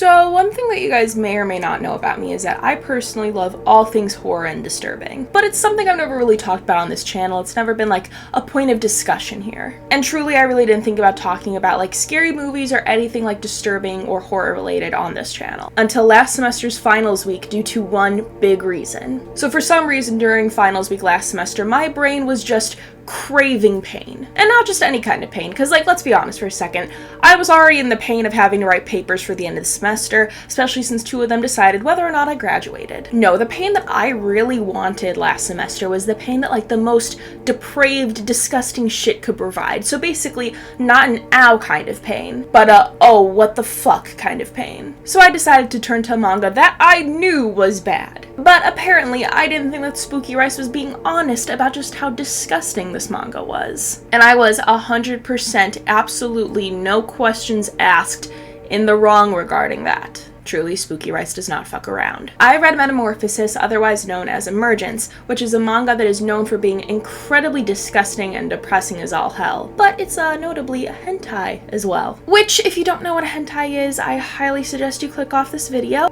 So one thing that you guys may or may not know about me is that I personally love all things horror and disturbing, but it's something I've never really talked about on this channel. It's never been like a point of discussion here. And truly, I really didn't think about talking about like scary movies or anything like disturbing or horror related on this channel until last semester's finals week due to one big reason. So for some reason during finals week last semester, my brain was just craving pain. And not just any kind of pain, because like, let's be honest for a second, I was already in the pain of having to write papers for the end of the semester, especially since 2 of them decided whether or not I graduated. No, the pain that I really wanted last semester was the pain that like the most depraved, disgusting shit could provide. So basically, not an ow kind of pain, but a oh, what the fuck kind of pain. So I decided to turn to a manga that I knew was bad. But apparently, I didn't think that Spooky Rice was being honest about just how disgusting this manga was. And I was 100% absolutely no questions asked in the wrong regarding that. Truly, Spooky Rice does not fuck around. I read Metamorphosis, otherwise known as Emergence, which is a manga that is known for being incredibly disgusting and depressing as all hell, but it's notably a hentai as well. Which, if you don't know what a hentai is, I highly suggest you click off this video.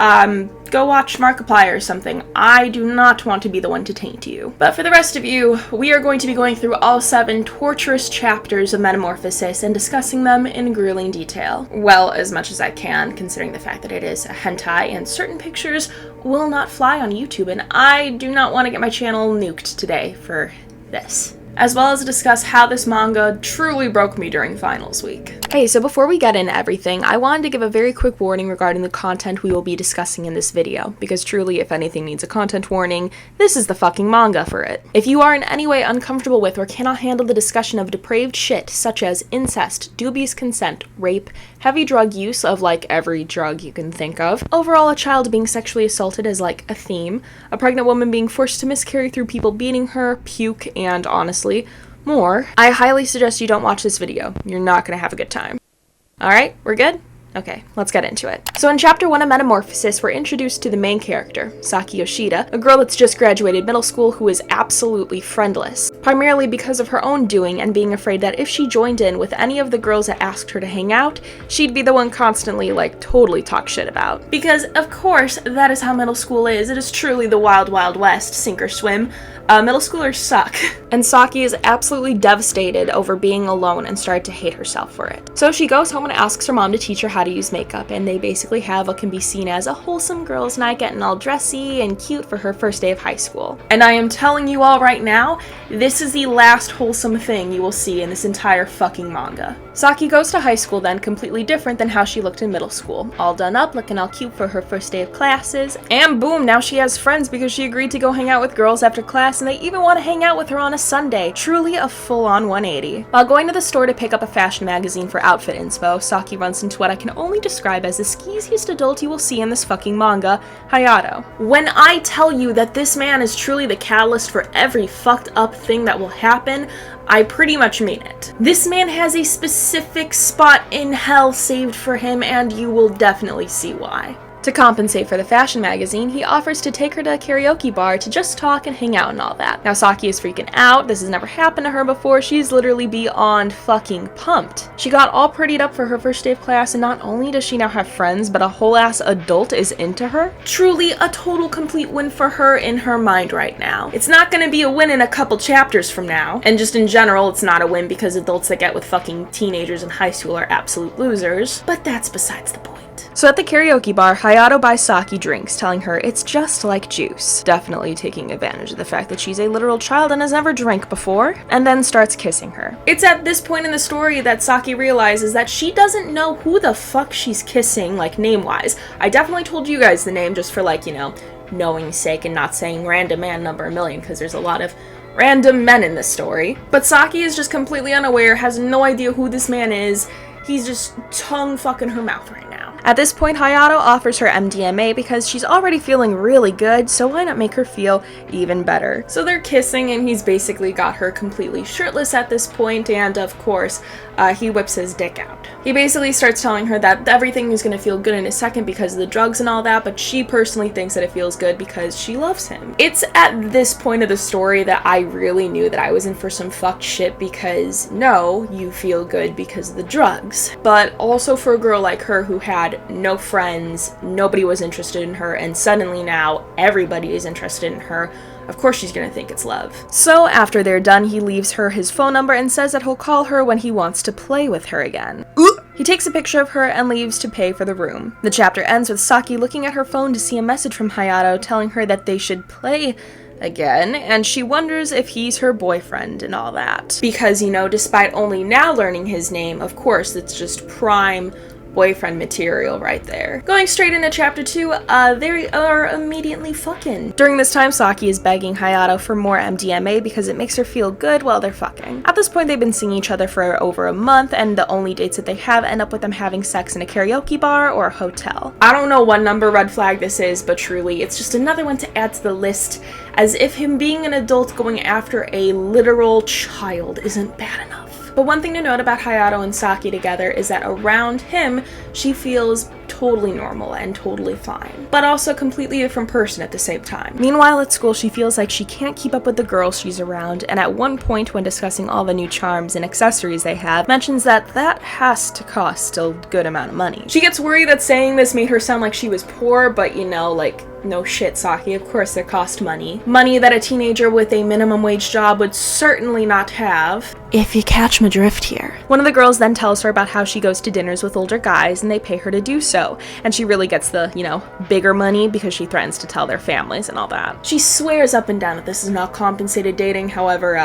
Go watch Markiplier or something. I do not want to be the one to taint you. But for the rest of you, we are going to be going through all 7 torturous chapters of Metamorphosis and discussing them in grueling detail. Well, as much as I can, considering the fact that it is a hentai and certain pictures will not fly on YouTube, and I do not want to get my channel nuked today for this. As well as discuss how this manga truly broke me during finals week. Hey, so before we get into everything, I wanted to give a very quick warning regarding the content we will be discussing in this video, because truly, if anything needs a content warning, this is the fucking manga for it. If you are in any way uncomfortable with or cannot handle the discussion of depraved shit such as incest, dubious consent, rape, heavy drug use of like every drug you can think of, overall a child being sexually assaulted as like a theme, a pregnant woman being forced to miscarry through people beating her, puke, and honestly, more, I highly suggest you don't watch this video. You're not gonna have a good time. Alright, we're good? Okay, let's get into it. So in Chapter 1 of Metamorphosis, we're introduced to the main character, Saki Yoshida, a girl that's just graduated middle school who is absolutely friendless, primarily because of her own doing and being afraid that if she joined in with any of the girls that asked her to hang out, she'd be the one constantly, like, totally talk shit about. Because, of course, that is how middle school is. It is truly the wild, wild west, sink or swim. Middle schoolers suck. And Saki is absolutely devastated over being alone and started to hate herself for it. So she goes home and asks her mom to teach her how to use makeup, and they basically have what can be seen as a wholesome girls' night, getting all dressy and cute for her first day of high school. And I am telling you all right now, this is the last wholesome thing you will see in this entire fucking manga. Saki goes to high school then completely different than how she looked in middle school. All done up, looking all cute for her first day of classes, and boom, now she has friends because she agreed to go hang out with girls after class, and they even want to hang out with her on a Sunday. Truly a full-on 180. While going to the store to pick up a fashion magazine for outfit inspo, Saki runs into what I can only describe as the skeeziest adult you will see in this fucking manga, Hayato. When I tell you that this man is truly the catalyst for every fucked up thing that will happen, I pretty much mean it. This man has a specific spot in hell saved for him, and you will definitely see why. To compensate for the fashion magazine, he offers to take her to a karaoke bar to just talk and hang out and all that. Now Saki is freaking out. This has never happened to her before. She's literally beyond fucking pumped. She got all prettied up for her first day of class, and not only does she now have friends, but a whole ass adult is into her. Truly a total complete win for her in her mind right now. It's not gonna be a win in a couple chapters from now. And just in general, it's not a win because adults that get with fucking teenagers in high school are absolute losers. But that's besides the point. So at the karaoke bar, Hayato buys Saki drinks, telling her it's just like juice, definitely taking advantage of the fact that she's a literal child and has never drank before, and then starts kissing her. It's at this point in the story that Saki realizes that she doesn't know who the fuck she's kissing, like name-wise. I definitely told you guys the name just for like, you know, knowing's sake and not saying random man number a million, because there's a lot of random men in this story. But Saki is just completely unaware, has no idea who this man is. He's just tongue fucking her mouth right now. At this point, Hayato offers her MDMA because she's already feeling really good, so why not make her feel even better? So they're kissing, and he's basically got her completely shirtless at this point, and of course, he whips his dick out. He basically starts telling her that everything is going to feel good in a second because of the drugs and all that, but she personally thinks that it feels good because she loves him. It's at this point of the story that I really knew that I was in for some fucked shit, because no, you feel good because of the drugs, but also for a girl like her who had had no friends, nobody was interested in her, and suddenly now everybody is interested in her. Of course she's gonna think it's love. So after they're done, he leaves her his phone number and says that he'll call her when he wants to play with her again. He takes a picture of her and leaves to pay for the room. The chapter ends with Saki looking at her phone to see a message from Hayato telling her that they should play again, and she wonders if he's her boyfriend and all that. Because, you know, despite only now learning his name, of course, it's just prime boyfriend material right there. Going straight into chapter 2, they are immediately fucking. During this time, Saki is begging Hayato for more MDMA because it makes her feel good while they're fucking. At this point, they've been seeing each other for over a month, and the only dates that they have end up with them having sex in a karaoke bar or a hotel. I don't know what number red flag this is, but truly, it's just another one to add to the list, as if him being an adult going after a literal child isn't bad enough. But one thing to note about Hayato and Saki together is that around him, she feels totally normal and totally fine, but also a completely different person at the same time. Meanwhile, at school, she feels like she can't keep up with the girls she's around, and at one point when discussing all the new charms and accessories they have, mentions that that has to cost a good amount of money. She gets worried that saying this made her sound like she was poor, but you know, like, no shit, Saki, of course it cost money. Money that a teenager with a minimum wage job would certainly not have. If you catch my drift here. One of the girls then tells her about how she goes to dinners with older guys and they pay her to do so. And she really gets the, you know, bigger money because she threatens to tell their families and all that. She swears up and down that this is not compensated dating, however,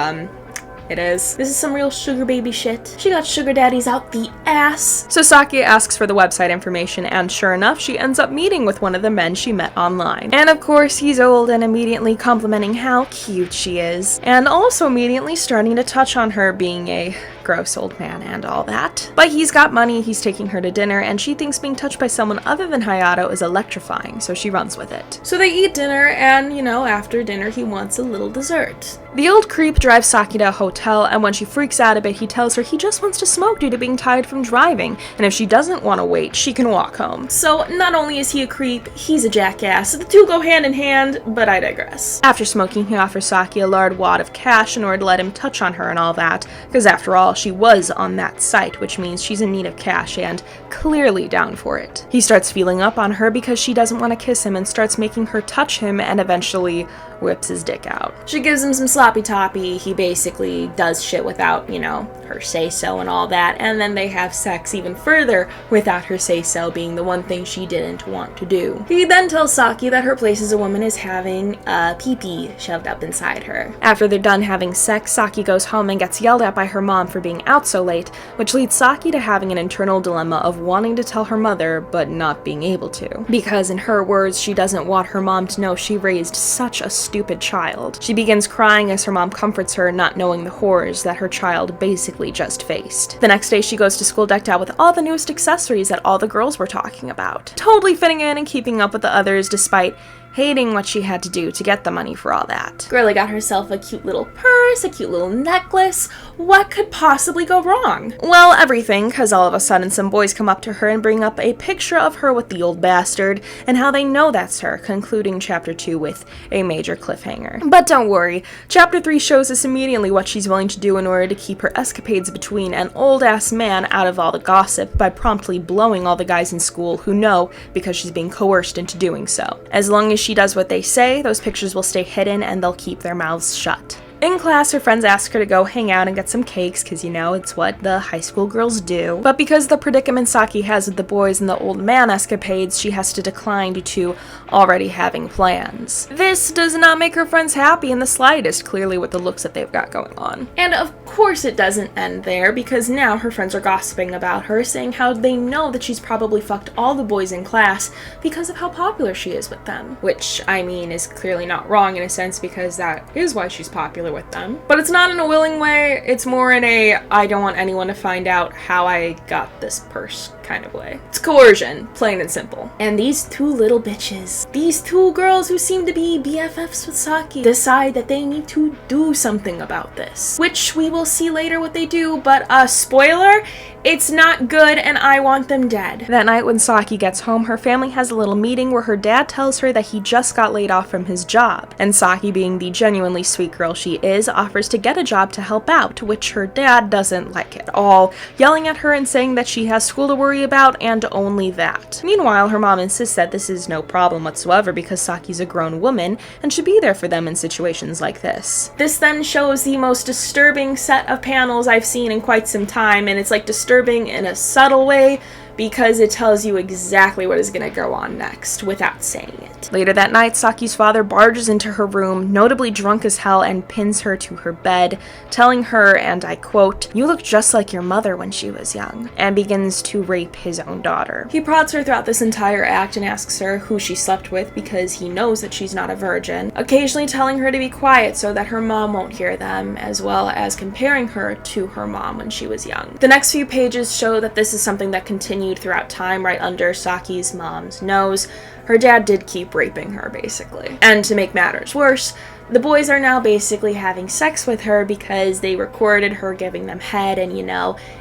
it is. This is some real sugar baby shit. She got sugar daddies out the ass. So Saki asks for the website information, and sure enough, she ends up meeting with one of the men she met online. And of course, he's old and immediately complimenting how cute she is, and also immediately starting to touch on her being a gross old man and all that. But he's got money, he's taking her to dinner, and she thinks being touched by someone other than Hayato is electrifying, so she runs with it. So they eat dinner, and, you know, after dinner he wants a little dessert. The old creep drives Saki to a hotel, and when she freaks out a bit, he tells her he just wants to smoke due to being tired from driving, and if she doesn't want to wait, she can walk home. So not only is he a creep, he's a jackass. The two go hand in hand, but I digress. After smoking, he offers Saki a large wad of cash in order to let him touch on her and all that, because after all, she was on that site, which means she's in need of cash and clearly down for it. He starts feeling up on her because she doesn't want to kiss him and starts making her touch him and eventually whips his dick out. She gives him some sloppy toppy. He basically does shit without, you know, her say-so and all that, and then they have sex even further without her say-so being the one thing she didn't want to do. He then tells Saki that her place as a woman is having a pee-pee shoved up inside her. After they're done having sex, Saki goes home and gets yelled at by her mom for being out so late, which leads Saki to having an internal dilemma of wanting to tell her mother but not being able to. Because in her words, she doesn't want her mom to know she raised such a stupid child. She begins crying as her mom comforts her, not knowing the horrors that her child basically just faced. The next day she goes to school decked out with all the newest accessories that all the girls were talking about. Totally fitting in and keeping up with the others despite hating what she had to do to get the money for all that. Girlie got herself a cute little purse, a cute little necklace. What could possibly go wrong? Well, everything, because all of a sudden some boys come up to her and bring up a picture of her with the old bastard, and how they know that's her, concluding chapter 2 with a major cliffhanger. But don't worry, chapter 3 shows us immediately what she's willing to do in order to keep her escapades between an old-ass man out of all the gossip by promptly blowing all the guys in school who know because she's being coerced into doing so. As long as she does what they say, those pictures will stay hidden and they'll keep their mouths shut. In class, her friends ask her to go hang out and get some cakes, because, you know, it's what the high school girls do. But because the predicament Saki has with the boys and the old man escapades, she has to decline due to already having plans. This does not make her friends happy in the slightest, clearly with the looks that they've got going on. And of course it doesn't end there, because now her friends are gossiping about her, saying how they know that she's probably fucked all the boys in class because of how popular she is with them. Which, I mean, is clearly not wrong in a sense, because that is why she's popular with them. But it's not in a willing way, it's more in a I don't want anyone to find out how I got this purse kind of way. It's coercion, plain and simple. And these two little bitches, these two girls who seem to be BFFs with Saki, decide that they need to do something about this. Which we will see later what they do, but spoiler, it's not good and I want them dead. That night when Saki gets home, her family has a little meeting where her dad tells her that he just got laid off from his job. And Saki, being the genuinely sweet girl she is, offers to get a job to help out, which her dad doesn't like at all, yelling at her and saying that she has school to worry worry about, and only that. Meanwhile, her mom insists that this is no problem whatsoever because Saki's a grown woman and should be there for them in situations like this. This then shows the most disturbing set of panels I've seen in quite some time, and it's like disturbing in a subtle way because it tells you exactly what is going to go on next without saying it. Later that night, Saki's father barges into her room, notably drunk as hell, and pins her to her bed, telling her, and I quote, "You look just like your mother when she was young," and begins to rape his own daughter. He prods her throughout this entire act and asks her who she slept with because he knows that she's not a virgin, occasionally telling her to be quiet so that her mom won't hear them, as well as comparing her to her mom when she was young. The next few pages show that this is something that continued throughout time right under Saki's mom's nose. Her dad did keep raping her, basically. And to make matters worse, the boys are now basically having sex with her because they recorded her giving them head, and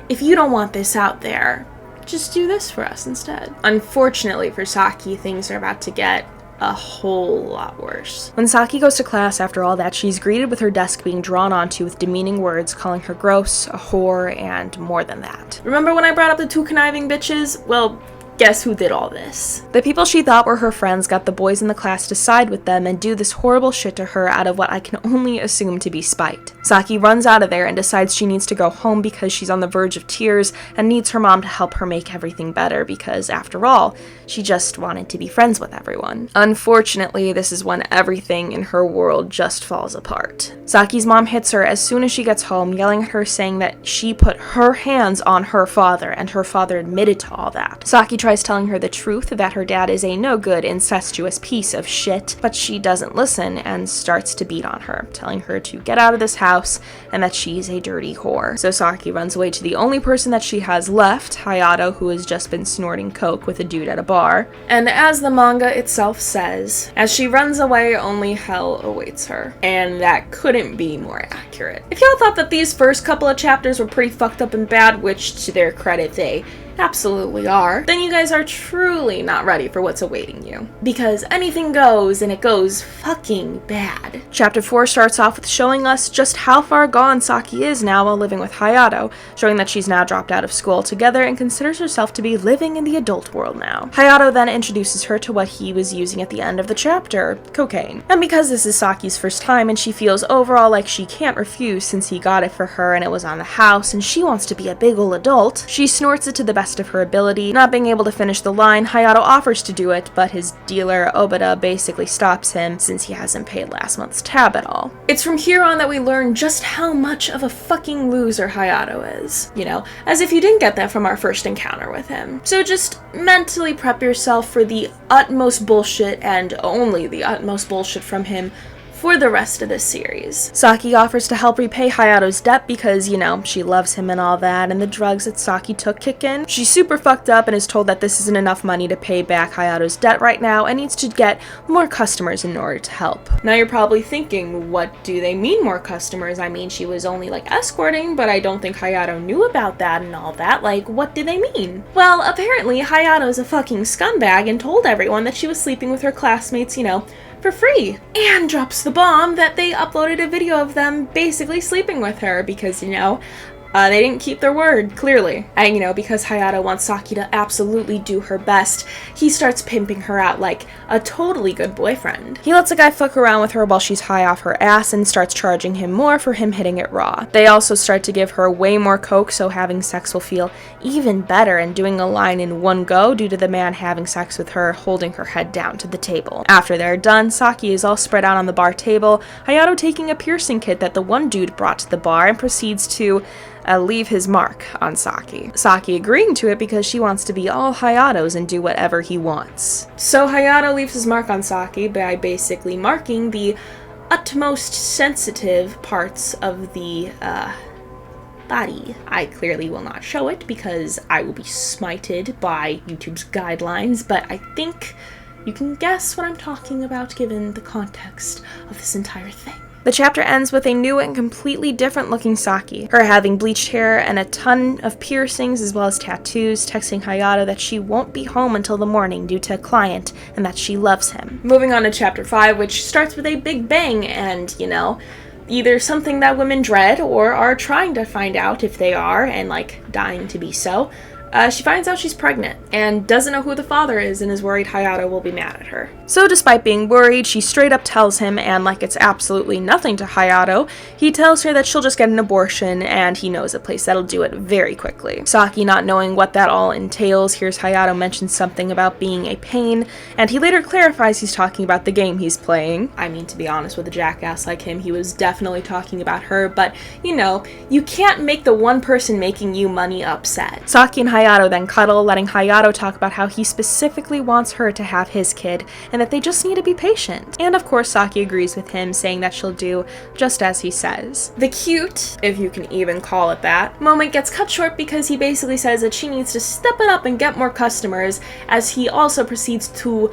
if you don't want this out there, just do this for us instead. Unfortunately for Saki, things are about to get a whole lot worse. When Saki goes to class after all that, she's greeted with her desk being drawn onto with demeaning words, calling her gross, a whore, and more than that. Remember when I brought up the 2 conniving bitches? Well, guess who did all this? The people she thought were her friends got the boys in the class to side with them and do this horrible shit to her out of what I can only assume to be spite. Saki runs out of there and decides she needs to go home because she's on the verge of tears and needs her mom to help her make everything better because, after all, she just wanted to be friends with everyone. Unfortunately, this is when everything in her world just falls apart. Saki's mom hits her as soon as she gets home, yelling at her saying that she put her hands on her father, and her father admitted to all that. Saki tries telling her the truth that her dad is a no-good, incestuous piece of shit, but she doesn't listen and starts to beat on her, telling her to get out of this house and that she's a dirty whore. So Saki runs away to the only person that she has left, Hayato, who has just been snorting coke with a dude at a bar. And as the manga itself says, as she runs away, only hell awaits her. And that couldn't be more accurate. If y'all thought that these first couple of chapters were pretty fucked up and bad, which to their credit they absolutely are, then you guys are truly not ready for what's awaiting you. Because anything goes, and it goes fucking bad. Chapter 4 starts off with showing us just how far gone Saki is now while living with Hayato, showing that she's now dropped out of school altogether and considers herself to be living in the adult world now. Hayato then introduces her to what he was using at the end of the chapter, cocaine. And because this is Saki's first time and she feels overall like she can't refuse since he got it for her and it was on the house and she wants to be a big ol' adult, she snorts it to the best of her ability. Not being able to finish the line, Hayato offers to do it, but his dealer, Obata, basically stops him since he hasn't paid last month's tab at all. It's from here on that we learn just how much of a fucking loser Hayato is. As if you didn't get that from our first encounter with him. So just mentally prep yourself for the utmost bullshit and only the utmost bullshit from him for the rest of this series. Saki offers to help repay Hayato's debt because, she loves him and all that, and the drugs that Saki took kick in. She's super fucked up and is told that this isn't enough money to pay back Hayato's debt right now and needs to get more customers in order to help. Now you're probably thinking, what do they mean more customers? I mean, she was only escorting, but I don't think Hayato knew about that and all that. What do they mean? Well, apparently Hayato's a fucking scumbag and told everyone that she was sleeping with her classmates, for free, and drops the bomb that they uploaded a video of them basically sleeping with her because, they didn't keep their word, clearly. And, because Hayato wants Saki to absolutely do her best, he starts pimping her out like a totally good boyfriend. He lets a guy fuck around with her while she's high off her ass and starts charging him more for him hitting it raw. They also start to give her way more coke so having sex will feel even better and doing a line in one go due to the man having sex with her holding her head down to the table. After they're done, Saki is all spread out on the bar table, Hayato taking a piercing kit that the one dude brought to the bar and proceeds to leave his mark on Saki. Saki agreeing to it because she wants to be all Hayato's and do whatever he wants. So Hayato leaves his mark on Saki by basically marking the utmost sensitive parts of the, body. I clearly will not show it because I will be smited by YouTube's guidelines, but I think you can guess what I'm talking about given the context of this entire thing. The chapter ends with a new and completely different looking Saki, her having bleached hair and a ton of piercings as well as tattoos, texting Hayato that she won't be home until the morning due to a client and that she loves him. Moving on to chapter 5, which starts with a big bang and, either something that women dread or are trying to find out if they are and dying to be so. she finds out she's pregnant and doesn't know who the father is and is worried Hayato will be mad at her. So despite being worried, she straight up tells him, and like it's absolutely nothing to Hayato, he tells her that she'll just get an abortion and he knows a place that'll do it very quickly. Saki, not knowing what that all entails, hears Hayato mention something about being a pain, and he later clarifies he's talking about the game he's playing. I mean, to be honest, with a jackass like him, he was definitely talking about her, but you know, you can't make the one person making you money upset. Saki and Hayato then cuddle, letting Hayato talk about how he specifically wants her to have his kid, and that they just need to be patient. And of course, Saki agrees with him, saying that she'll do just as he says. The cute, if you can even call it that, moment gets cut short because he basically says that she needs to step it up and get more customers, as he also proceeds to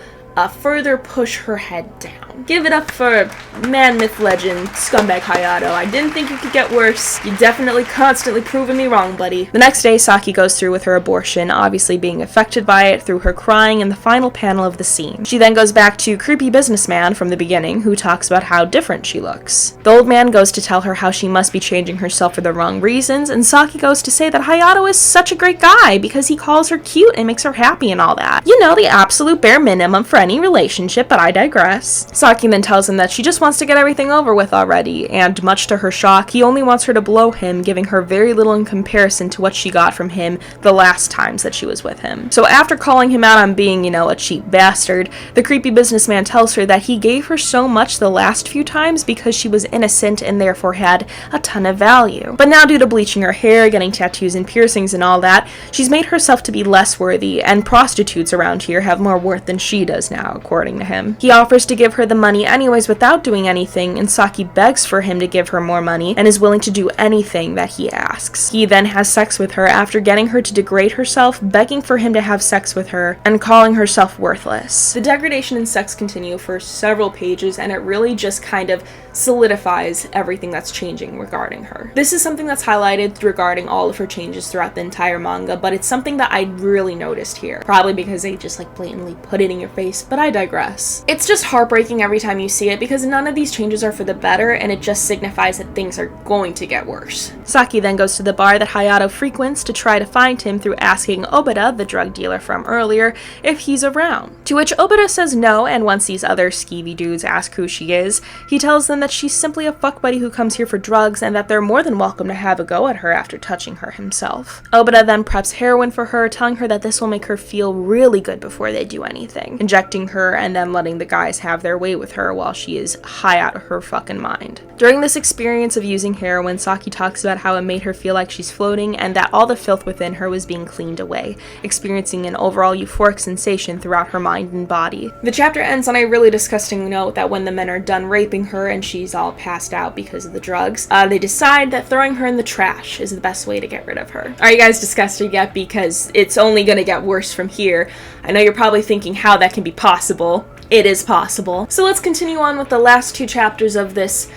further push her head down. Give it up for man, myth, legend, scumbag Hayato. I didn't think you could get worse. You definitely constantly proving me wrong, buddy. The next day, Saki goes through with her abortion, obviously being affected by it through her crying in the final panel of the scene. She then goes back to creepy businessman from the beginning, who talks about how different she looks. The old man goes to tell her how she must be changing herself for the wrong reasons, and Saki goes to say that Hayato is such a great guy because he calls her cute and makes her happy and all that. You know, the absolute bare minimum for any relationship, but I digress. Saki then tells him that she just wants to get everything over with already, and much to her shock, he only wants her to blow him, giving her very little in comparison to what she got from him the last times that she was with him. So after calling him out on being, you know, a cheap bastard, the creepy businessman tells her that he gave her so much the last few times because she was innocent and therefore had a ton of value. But now, due to bleaching her hair, getting tattoos and piercings and all that, she's made herself to be less worthy, and prostitutes around here have more worth than she does now, according to him. He offers to give her the money anyways without doing anything, and Saki begs for him to give her more money and is willing to do anything that he asks. He then has sex with her after getting her to degrade herself, begging for him to have sex with her, and calling herself worthless. The degradation and sex continue for several pages, and it really just kind of solidifies everything that's changing regarding her. This is something that's highlighted regarding all of her changes throughout the entire manga, but it's something that I really noticed here. Probably because they just like blatantly put it in your face, but I digress. It's just heartbreaking every time you see it because none of these changes are for the better, and it just signifies that things are going to get worse. Saki then goes to the bar that Hayato frequents to try to find him through asking Obata, the drug dealer from earlier, if he's around. To which Obata says no, and once these other skeevy dudes ask who she is, he tells them that she's simply a fuck buddy who comes here for drugs and that they're more than welcome to have a go at her after touching her himself. Obata then preps heroin for her, telling her that this will make her feel really good before they do anything, injecting her and then letting the guys have their way with her while she is high out of her fucking mind. During this experience of using heroin, Saki talks about how it made her feel like she's floating and that all the filth within her was being cleaned away, experiencing an overall euphoric sensation throughout her mind and body. The chapter ends on a really disgusting note that when the men are done raping her and she's all passed out because of the drugs, they decide that throwing her in the trash is the best way to get rid of her. Are you guys disgusted yet? Because it's only gonna get worse from here. I know you're probably thinking how that can be possible. It is possible. So let's continue on with the last two chapters of this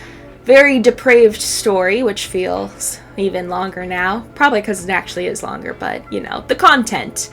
very depraved story, which feels even longer now. Probably because it actually is longer, but you know, the content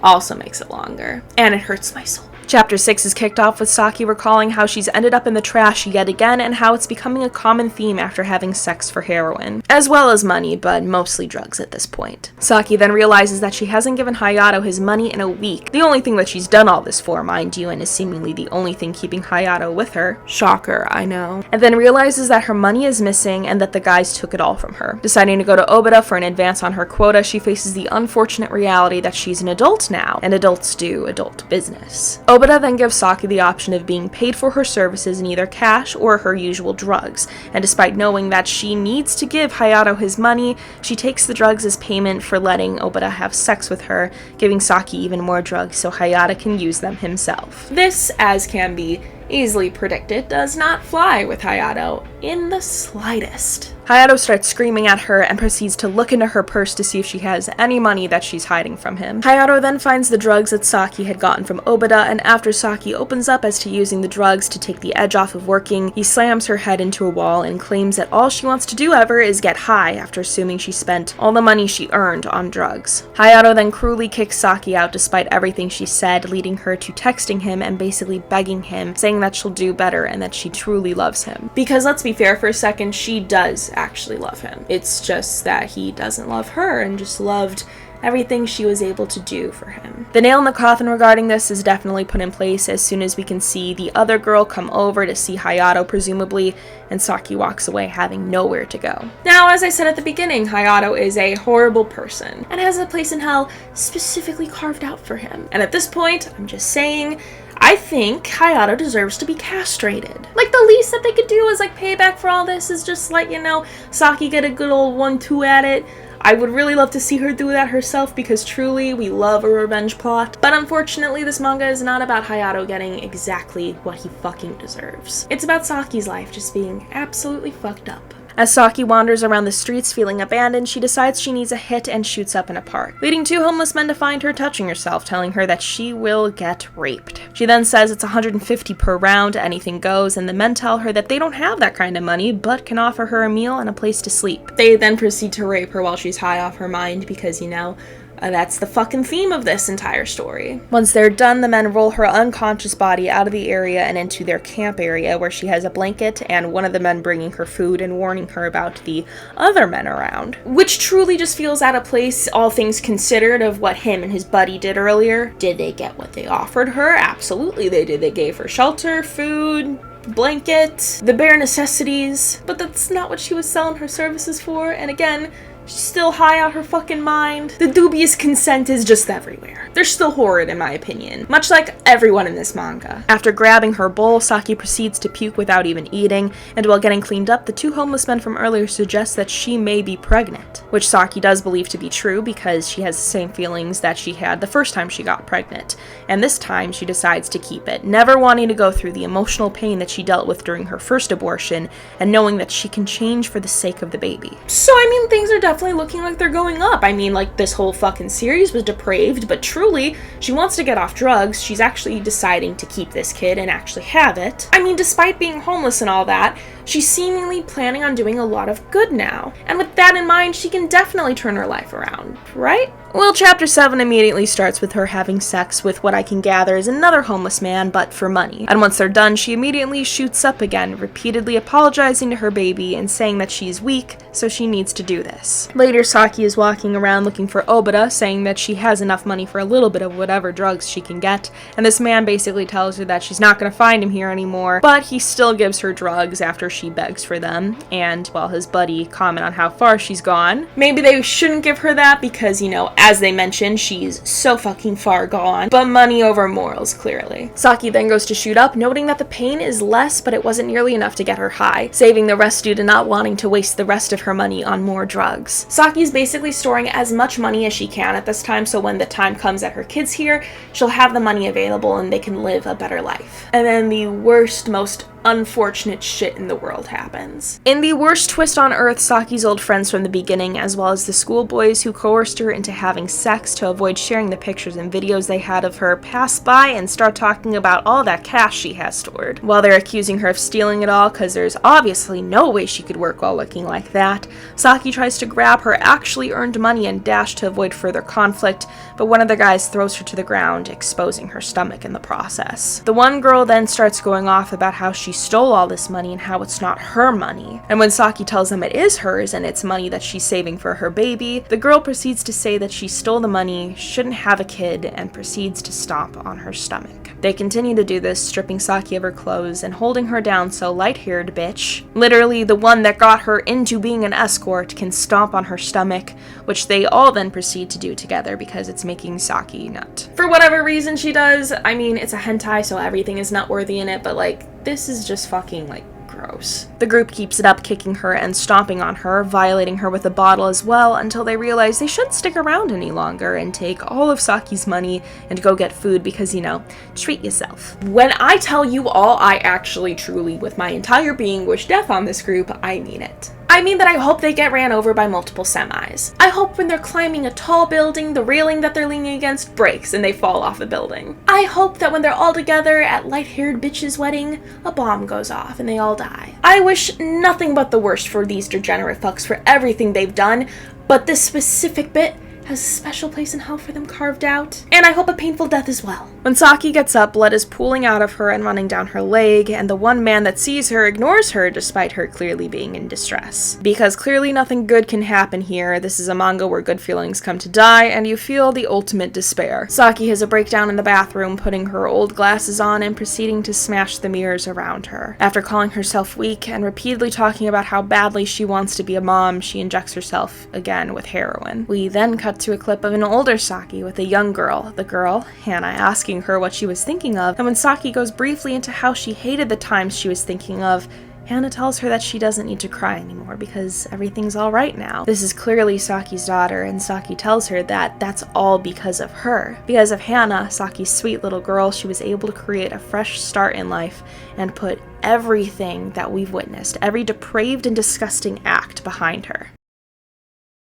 also makes it longer. And it hurts my soul. Chapter 6 is kicked off with Saki recalling how she's ended up in the trash yet again and how it's becoming a common theme after having sex for heroin, as well as money, but mostly drugs at this point. Saki then realizes that she hasn't given Hayato his money in a week, the only thing that she's done all this for, mind you, and is seemingly the only thing keeping Hayato with her. Shocker, I know. And then realizes that her money is missing and that the guys took it all from her. Deciding to go to Obata for an advance on her quota, she faces the unfortunate reality that she's an adult now, and adults do adult business. Obata then gives Saki the option of being paid for her services in either cash or her usual drugs, and despite knowing that she needs to give Hayato his money, she takes the drugs as payment for letting Obata have sex with her, giving Saki even more drugs so Hayato can use them himself. This, as can be easily predicted, does not fly with Hayato in the slightest. Hayato starts screaming at her and proceeds to look into her purse to see if she has any money that she's hiding from him. Hayato then finds the drugs that Saki had gotten from Obata, and after Saki opens up as to using the drugs to take the edge off of working, he slams her head into a wall and claims that all she wants to do ever is get high after assuming she spent all the money she earned on drugs. Hayato then cruelly kicks Saki out despite everything she said, leading her to texting him and basically begging him, saying that she'll do better and that she truly loves him. Because let's be fair for a second, she does actually love him. It's just that he doesn't love her and just loved everything she was able to do for him. The nail in the coffin regarding this is definitely put in place as soon as we can see the other girl come over to see Hayato, presumably, and Saki walks away having nowhere to go. Now, as I said at the beginning, Hayato is a horrible person and has a place in hell specifically carved out for him. And at this point, I'm just saying, I think Hayato deserves to be castrated. Like, the least that they could do as like payback for all this is just like, you know, Saki get a good old 1-2 at it. I would really love to see her do that herself because truly we love a revenge plot. But unfortunately, this manga is not about Hayato getting exactly what he fucking deserves. It's about Saki's life just being absolutely fucked up. As Saki wanders around the streets feeling abandoned, she decides she needs a hit and shoots up in a park, leading 2 homeless men to find her touching herself, telling her that she will get raped. She then says it's 150 per round, anything goes, and the men tell her that they don't have that kind of money, but can offer her a meal and a place to sleep. They then proceed to rape her while she's high off her mind because, you know, that's the fucking theme of this entire story. Once they're done, the men roll her unconscious body out of the area and into their camp area where she has a blanket and one of the men bringing her food and warning her about the other men around. Which truly just feels out of place, all things considered, of what him and his buddy did earlier. Did they get what they offered her? Absolutely they did. They gave her shelter, food, blanket, the bare necessities, but that's not what she was selling her services for, and again, she's still high out her fucking mind. The dubious consent is just everywhere. They're still horrid in my opinion, much like everyone in this manga. After grabbing her bowl, Saki proceeds to puke without even eating, and while getting cleaned up, the 2 homeless men from earlier suggest that she may be pregnant, which Saki does believe to be true because she has the same feelings that she had the first time she got pregnant, and this time she decides to keep it, never wanting to go through the emotional pain that she dealt with during her first abortion, and knowing that she can change for the sake of the baby. So I mean, things are definitely looking like they're going up. I mean, like, this whole fucking series was depraved, but truly, she wants to get off drugs. She's actually deciding to keep this kid and actually have it. I mean, despite being homeless and all that, she's seemingly planning on doing a lot of good now. And with that in mind, she can definitely turn her life around, right? Well, chapter 7 immediately starts with her having sex with what I can gather is another homeless man, but for money. And once they're done, she immediately shoots up again, repeatedly apologizing to her baby and saying that she's weak, so she needs to do this. Later, Saki is walking around looking for Obata, saying that she has enough money for a little bit of whatever drugs she can get, and this man basically tells her that she's not going to find him here anymore, but he still gives her drugs after she begs for them, and while his buddy comment on how far she's gone. Maybe they shouldn't give her that because, you know, as they mentioned, she's so fucking far gone, but money over morals, clearly. Saki then goes to shoot up, noting that the pain is less, but it wasn't nearly enough to get her high, saving the rest due to not wanting to waste the rest of her money on more drugs. Saki's basically storing as much money as she can at this time, so when the time comes that her kid's here, she'll have the money available and they can live a better life. And then the worst, most unfortunate shit in the world happens. In the worst twist on earth, Saki's old friends from the beginning, as well as the schoolboys who coerced her into having sex to avoid sharing the pictures and videos they had of her, pass by and start talking about all that cash she has stored. While they're accusing her of stealing it all, because there's obviously no way she could work while looking like that, Saki tries to grab her actually earned money and dash to avoid further conflict, but one of the guys throws her to the ground, exposing her stomach in the process. The one girl then starts going off about how she stole all this money and how it's not her money. And when Saki tells them it is hers and it's money that she's saving for her baby, the girl proceeds to say that she stole the money, shouldn't have a kid, and proceeds to stomp on her stomach. They continue to do this, stripping Saki of her clothes and holding her down so light-haired bitch, literally the one that got her into being an escort, can stomp on her stomach, which they all then proceed to do together because it's making Saki nut. For whatever reason she does, I mean, it's a hentai so everything is nut-worthy in it, but like, this is just fucking, like, gross. The group keeps it up, kicking her and stomping on her, violating her with a bottle as well, until they realize they shouldn't stick around any longer and take all of Saki's money and go get food because, you know, treat yourself. When I tell you all, I actually truly, with my entire being, wish death on this group, I mean it. I mean that I hope they get ran over by multiple semis. I hope when they're climbing a tall building, the railing that they're leaning against breaks and they fall off a building. I hope that when they're all together at light-haired bitch's wedding, a bomb goes off and they all die. I wish nothing but the worst for these degenerate fucks for everything they've done, but this specific bit has a special place in hell for them carved out. And I hope a painful death as well. When Saki gets up, blood is pooling out of her and running down her leg, and the one man that sees her ignores her despite her clearly being in distress. Because clearly nothing good can happen here, this is a manga where good feelings come to die, and you feel the ultimate despair. Saki has a breakdown in the bathroom, putting her old glasses on and proceeding to smash the mirrors around her. After calling herself weak and repeatedly talking about how badly she wants to be a mom, she injects herself again with heroin. We then cut to a clip of an older Saki with a young girl, the girl, Hannah, asking her what she was thinking of, and when Saki goes briefly into how she hated the times she was thinking of, Hannah tells her that she doesn't need to cry anymore because everything's alright now. This is clearly Saki's daughter, and Saki tells her that that's all because of her. Because of Hannah, Saki's sweet little girl, she was able to create a fresh start in life and put everything that we've witnessed, every depraved and disgusting act behind her.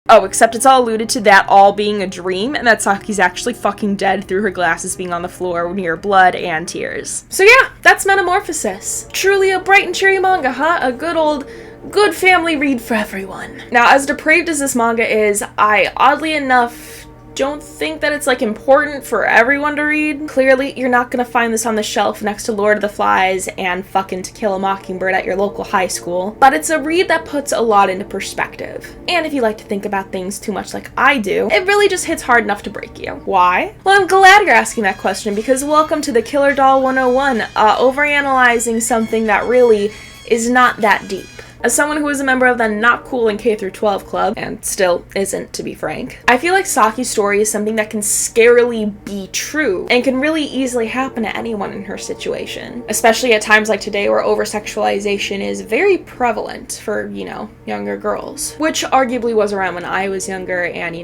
Oh, except it's all alluded to that all being a dream, and that Saki's actually fucking dead through her glasses being on the floor near blood and tears. So yeah, that's Metamorphosis. Truly a bright and cheery manga, huh? A good family read for everyone. Now, as depraved as this manga is, I oddly enough don't think that it's like important for everyone to read. Clearly, you're not gonna find this on the shelf next to Lord of the Flies and fucking To Kill a Mockingbird at your local high school, but it's a read that puts a lot into perspective. And if you like to think about things too much like I do, it really just hits hard enough to break you. Why? Well, I'm glad you're asking that question, because welcome to the Killer Doll 101, overanalyzing something that really is not that deep. As someone who is a member of the not cool in K-12 club, and still isn't, to be frank, I feel like Saki's story is something that can scarily be true, and can really easily happen to anyone in her situation. Especially at times like today where over-sexualization is very prevalent for, younger girls. Which arguably was around when I was younger, and,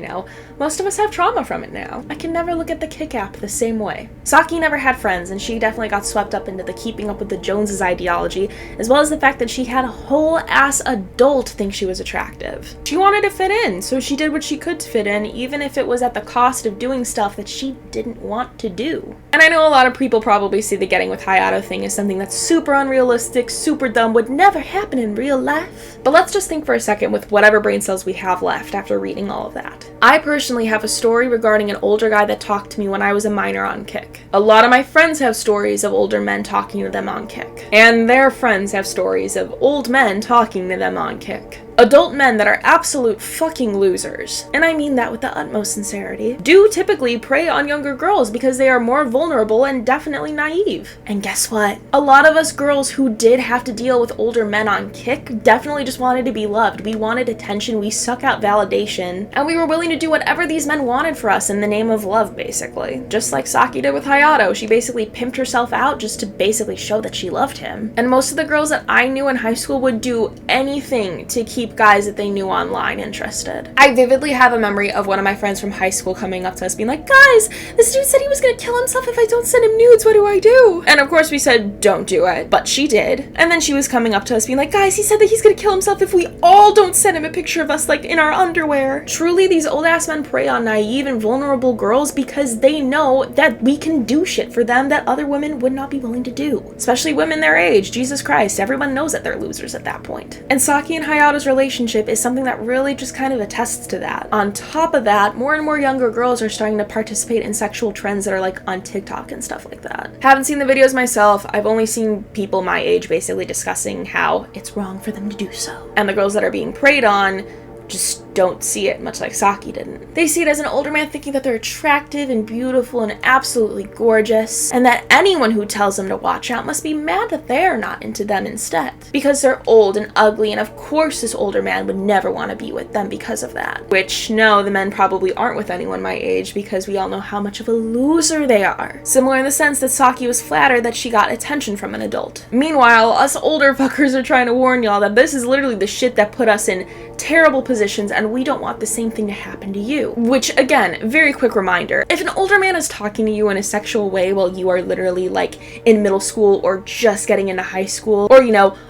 most of us have trauma from it now. I can never look at the Kick app the same way. Saki never had friends, and she definitely got swept up into the keeping up with the Joneses ideology, as well as the fact that she had a whole ass adult think she was attractive. She wanted to fit in, so she did what she could to fit in, even if it was at the cost of doing stuff that she didn't want to do. And I know a lot of people probably see the getting with Hayato thing as something that's super unrealistic, super dumb, would never happen in real life. But let's just think for a second with whatever brain cells we have left after reading all of that. I personally have a story regarding an older guy that talked to me when I was a minor on Kick. A lot of my friends have stories of older men talking to them on Kick. And their friends have stories of old men talking to them on Kick. Adult men that are absolute fucking losers, and I mean that with the utmost sincerity, do typically prey on younger girls because they are more vulnerable and definitely naive. And guess what? A lot of us girls who did have to deal with older men on Kick definitely just wanted to be loved. We wanted attention, we suck out validation, and we were willing to do whatever these men wanted for us in the name of love, basically. Just like Saki did with Hayato, she basically pimped herself out just to basically show that she loved him. And most of the girls that I knew in high school would do anything to keep guys that they knew online interested. I vividly have a memory of one of my friends from high school coming up to us being like, guys, this dude said he was gonna kill himself if I don't send him nudes, what do I do? And of course we said, don't do it, but she did. And then she was coming up to us being like, guys, he said that he's gonna kill himself if we all don't send him a picture of us like in our underwear. Truly, these old ass men prey on naive and vulnerable girls because they know that we can do shit for them that other women would not be willing to do. Especially women their age. Jesus Christ, everyone knows that they're losers at that point. And Saki and Hayato's relationship is something that really just kind of attests to that. On top of that, more and more younger girls are starting to participate in sexual trends that are like on TikTok and stuff like that. Haven't seen the videos myself, I've only seen people my age basically discussing how it's wrong for them to do so. And the girls that are being preyed on just don't see it, much like Saki didn't. They see it as an older man thinking that they're attractive and beautiful and absolutely gorgeous, and that anyone who tells them to watch out must be mad that they're not into them instead. Because they're old and ugly, and of course this older man would never want to be with them because of that. Which, no, the men probably aren't with anyone my age because we all know how much of a loser they are. Similar in the sense that Saki was flattered that she got attention from an adult. Meanwhile, us older fuckers are trying to warn y'all that this is literally the shit that put us in terrible positions, and we don't want the same thing to happen to you. Which, again, very quick reminder, if an older man is talking to you in a sexual way while you are literally like in middle school or just getting into high school, or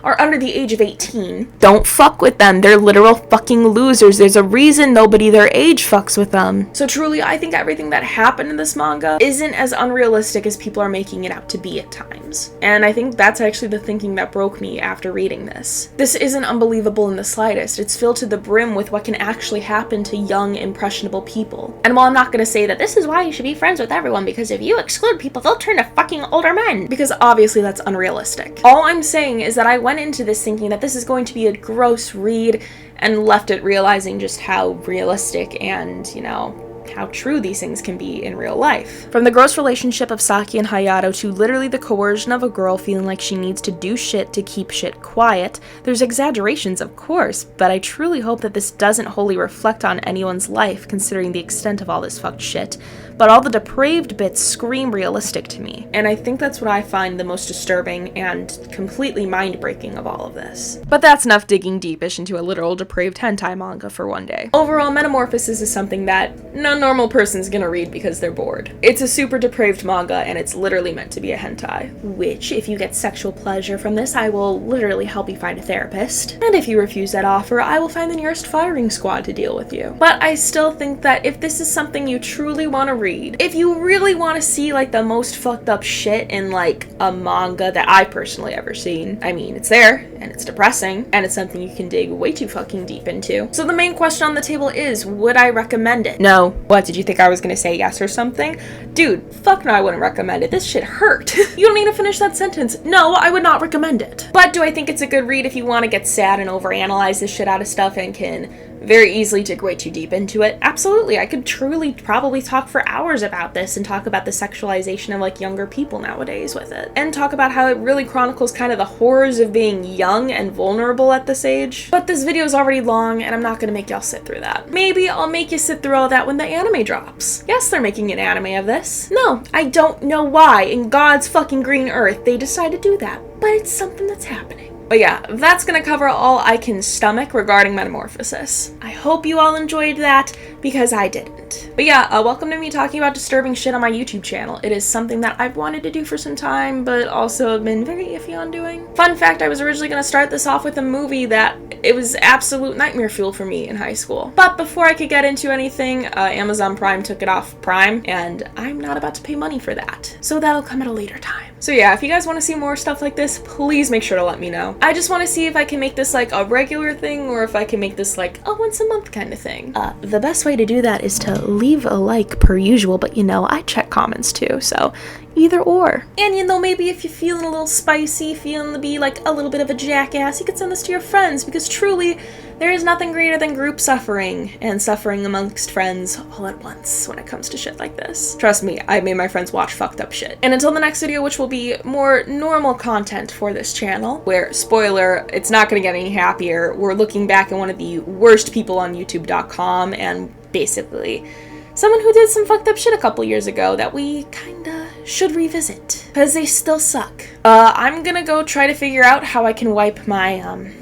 are under the age of 18, don't fuck with them. They're literal fucking losers. There's a reason nobody their age fucks with them. So truly, I think everything that happened in this manga isn't as unrealistic as people are making it out to be at times. And I think that's actually the thinking that broke me after reading this. This isn't unbelievable in the slightest. It's filled to the brim with what can actually happen to young, impressionable people. And while I'm not gonna say that this is why you should be friends with everyone, because if you exclude people, they'll turn to fucking older men, because obviously that's unrealistic. All I'm saying is that I went into this thinking that this is going to be a gross read, and left it realizing just how realistic and, you know, how true these things can be in real life. From the gross relationship of Saki and Hayato to literally the coercion of a girl feeling like she needs to do shit to keep shit quiet, there's exaggerations of course, but I truly hope that this doesn't wholly reflect on anyone's life considering the extent of all this fucked shit, but all the depraved bits scream realistic to me. And I think that's what I find the most disturbing and completely mind-breaking of all of this. But that's enough digging deepish into a literal depraved hentai manga for one day. Overall, Metamorphosis is something that no normal person's gonna read because they're bored. It's a super depraved manga and it's literally meant to be a hentai, which if you get sexual pleasure from this, I will literally help you find a therapist. And if you refuse that offer, I will find the nearest firing squad to deal with you. But I still think that if this is something you truly want to read, if you really want to see like the most fucked up shit in like a manga that I've personally ever seen, I mean, it's there and it's depressing and it's something you can dig way too fucking deep into. So the main question on the table is, would I recommend it? No. What, did you think I was gonna say yes or something? Dude, fuck no, I wouldn't recommend it. This shit hurt. You don't need to finish that sentence. No, I would not recommend it. But do I think it's a good read if you want to get sad and overanalyze this shit out of stuff and can very easily dig way too deep into it? Absolutely. I could truly probably talk for hours about this and talk about the sexualization of like younger people nowadays with it. And talk about how it really chronicles kind of the horrors of being young and vulnerable at this age. But this video is already long and I'm not gonna make y'all sit through that. Maybe I'll make you sit through all that when the anime drops. Yes, they're making an anime of this. No, I don't know why in God's fucking green earth they decided to do that, but it's something that's happening. But yeah, that's gonna cover all I can stomach regarding Metamorphosis. I hope you all enjoyed that, because I didn't. But yeah, welcome to me talking about disturbing shit on my YouTube channel. It is something that I've wanted to do for some time, but also have been very iffy on doing. Fun fact, I was originally gonna start this off with a movie that it was absolute nightmare fuel for me in high school. But before I could get into anything, Amazon Prime took it off Prime, and I'm not about to pay money for that. So that'll come at a later time. So yeah, if you guys want to see more stuff like this, please make sure to let me know. I just want to see if I can make this like a regular thing or if I can make this like a once a month kind of thing. The best way to do that is to leave a like per usual, but you know, I check comments too, so either or. And you know, maybe if you're feeling a little spicy, feeling to be like a little bit of a jackass, you could send this to your friends, because truly, there is nothing greater than group suffering and suffering amongst friends all at once when it comes to shit like this. Trust me, I made my friends watch fucked up shit. And until the next video, which will be more normal content for this channel, where, spoiler, it's not gonna get any happier, we're looking back at one of the worst people on YouTube.com and basically someone who did some fucked up shit a couple years ago that we kinda should revisit, because they still suck. I'm gonna go try to figure out how I can wipe my,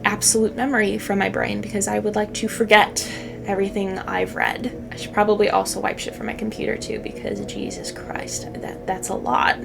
absolute memory from my brain, because I would like to forget everything I've read. I should probably also wipe shit from my computer too, because Jesus Christ, that's a lot.